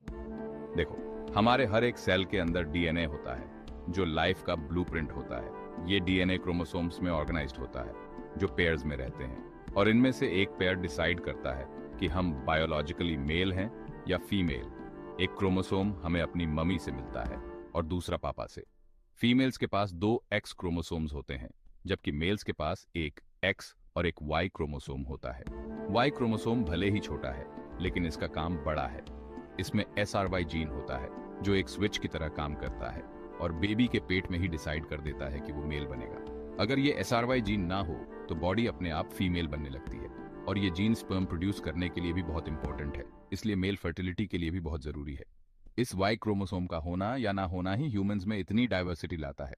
देखो, हमारे हर एक सेल के अंदर डीएनए होता है जो लाइफ का ब्लूप्रिंट होता है। ये डीएनए क्रोमोसोम्स में ऑर्गेनाइज्ड होता है जो पेयर्स में रहते हैं, और इनमें से एक पेयर डिसाइड करता है कि हम बायोलॉजिकली मेल हैं या फीमेल। एक क्रोमोसोम हमें अपनी मम्मी से मिलता है और दूसरा पापा से। फीमेल्स के पास 2 एक्स क्रोमोसोम्स होते हैं, जबकि मेल्स के पास एक एक्स और एक वाई क्रोमोसोम होता है। वाई क्रोमोसोम भले ही छोटा है, लेकिन इसका काम बड़ा है। इसमें SRY जीन होता है जो एक स्विच की तरह काम करता है और बेबी के पेट में ही डिसाइड कर देता है कि वो मेल बनेगा। अगर ये SRY जीन ना हो तो बॉडी अपने आप फीमेल बनने लगती है, और ये जीन स्पर्म प्रोड्यूस करने के लिए भी बहुत इंपॉर्टेंट है, इसलिए मेल फर्टिलिटी के लिए भी बहुत जरूरी है। इस वाई क्रोमोसोम का होना या ना होना ही ह्यूमंस में इतनी डाइवर्सिटी लाता है।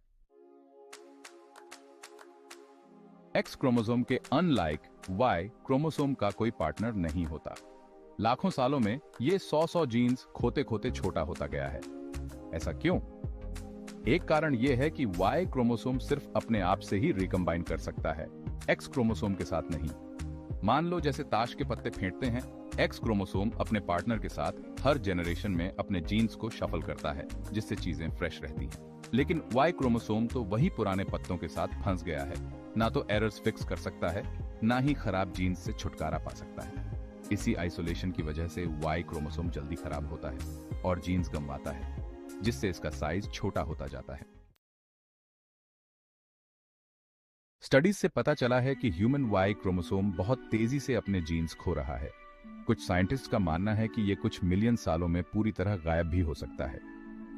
एक्स क्रोमोसोम के अनलाइक वाई क्रोमोसोम का कोई पार्टनर नहीं होता। लाखों सालों में ये 100 जीन्स खोते खोते छोटा होता गया है। ऐसा क्यों? एक कारण यह है कि वाई क्रोमोसोम सिर्फ अपने आप से ही रिकंबाइन कर सकता है, एक्स क्रोमोसोम के साथ नहीं। मान लो जैसे ताश के पत्ते फेंटते हैं, एक्स क्रोमोसोम अपने पार्टनर के साथ हर जनरेशन में अपने जीन्स को शफल करता है, जिससे चीजें फ्रेश रहती हैं। लेकिन वाई क्रोमोसोम तो वही पुराने पत्तों के साथ फंस गया है, ना तो एरर्स फिक्स कर सकता है, ना ही खराब जीन्स से छुटकारा पा सकता है। इसी आइसोलेशन की वजह से वाई क्रोमोसोम जल्दी खराब होता है और जीन्स गंवाता है, जिससे इसका साइज छोटा होता जाता है। स्टडीज से पता चला है कि ह्यूमन वाई क्रोमोसोम बहुत तेजी से अपने जीन्स खो रहा है। कुछ साइंटिस्ट का मानना है कि यह कुछ मिलियन सालों में पूरी तरह गायब भी हो सकता है।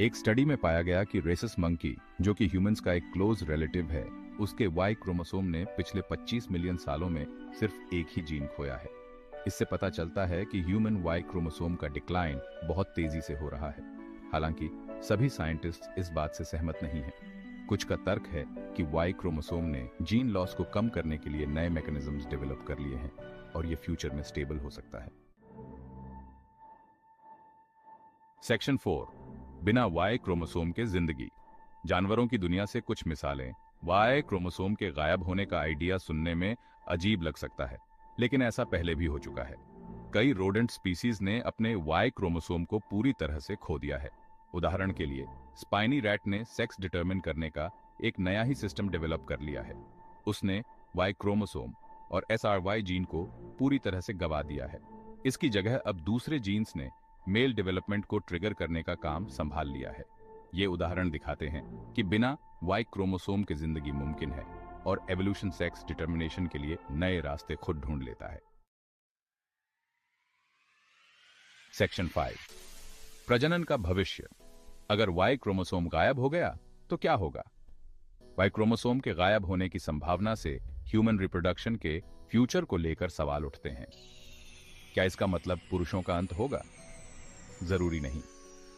एक स्टडी में पाया गया कि रेसस मंकी, जो कि ह्यूमंस का एक क्लोज रिलेटिव है, उसके वाई क्रोमोसोम ने पिछले 25 मिलियन सालों में सिर्फ एक ही जीन खोया है। इससे पता चलता है कि ह्यूमन वाई क्रोमोसोम का डिक्लाइन बहुत तेजी से हो रहा है। हालांकि सभी साइंटिस्ट इस बात से सहमत नहीं हैं। कुछ का तर्क है कि वाई क्रोमोसोम ने जीन लॉस को कम करने के लिए नए मैकेनिज्म्स डेवलप कर लिए हैं और ये फ्यूचर में स्टेबल हो सकता है। सेक्शन 4, बिना वाई क्रोमोसोम के जिंदगी। जानवरों की दुनिया से कुछ मिसालें। वाई क्रोमोसोम के गायब होने का आइडिया सुनने में अजीब लग सकता है, लेकिन ऐसा पहले भी हो चुका है। कई रोडेंट स्पीसीज ने अपने वाई क्रोमोसोम को पूरी तरह से खो दिया है। उदाहरण के लिए स्पाइनी रैट ने सेक्स डिटरमिन करने का एक नया ही सिस्टम डेवलप कर लिया है। उसने वाई क्रोमोसोम और SRY जीन को पूरी तरह से गवा दिया है। इसकी जगह अब दूसरे जीन्स ने मेल डेवलपमेंट को ट्रिगर करने का काम संभाल लिया है। ये उदाहरण दिखाते हैं कि बिना वाई क्रोमोसोम के जिंदगी मुमकिन है, और एवोल्यूशन सेक्स डिटर्मिनेशन के लिए नए रास्ते खुद ढूंढ लेता है। सेक्शन 5, प्रजनन का भविष्य। अगर वाई क्रोमोसोम गायब हो गया तो क्या होगा? वाई क्रोमोसोम के गायब होने की संभावना से ह्यूमन रिप्रोडक्शन के फ्यूचर को लेकर सवाल उठते हैं। क्या इसका मतलब पुरुषों का अंत होगा? जरूरी नहीं।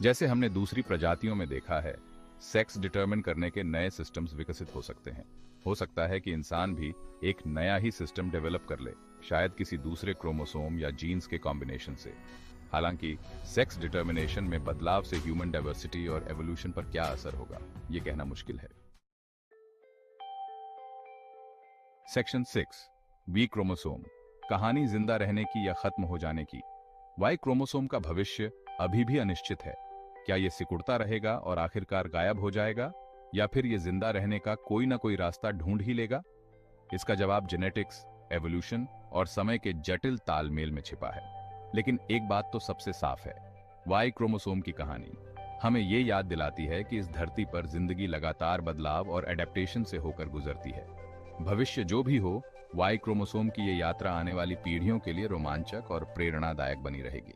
जैसे हमने दूसरी प्रजातियों में देखा है, सेक्स डिटरमिन करने के नए सिस्टम्स विकसित हो सकते हैं। हो सकता है कि इंसान भी एक नया ही सिस्टम डेवलप कर ले, शायद किसी दूसरे क्रोमोसोम या जीन्स के कॉम्बिनेशन से। हालांकि सेक्स डिटर्मिनेशन में बदलाव से ह्यूमन डाइवर्सिटी और एवोल्यूशन पर क्या असर होगा, यह कहना मुश्किल है। Section 6, B chromosome. कहानी जिंदा रहने की या खत्म हो जाने की। वाई क्रोमोसोम का भविष्य अभी भी अनिश्चित है। क्या यह सिकुड़ता रहेगा और आखिरकार गायब हो जाएगा, या फिर यह जिंदा रहने का कोई ना कोई रास्ता ढूंढ ही लेगा? इसका जवाब जेनेटिक्स, एवोल्यूशन और समय के जटिल तालमेल में छिपा है। लेकिन एक बात तो सबसे साफ है, वाई क्रोमोसोम की कहानी हमें यह याद दिलाती है कि इस धरती पर जिंदगी लगातार बदलाव और एडेप्टेशन से होकर गुजरती है। भविष्य जो भी हो, वाई क्रोमोसोम की यह यात्रा आने वाली पीढ़ियों के लिए रोमांचक और प्रेरणादायक बनी रहेगी।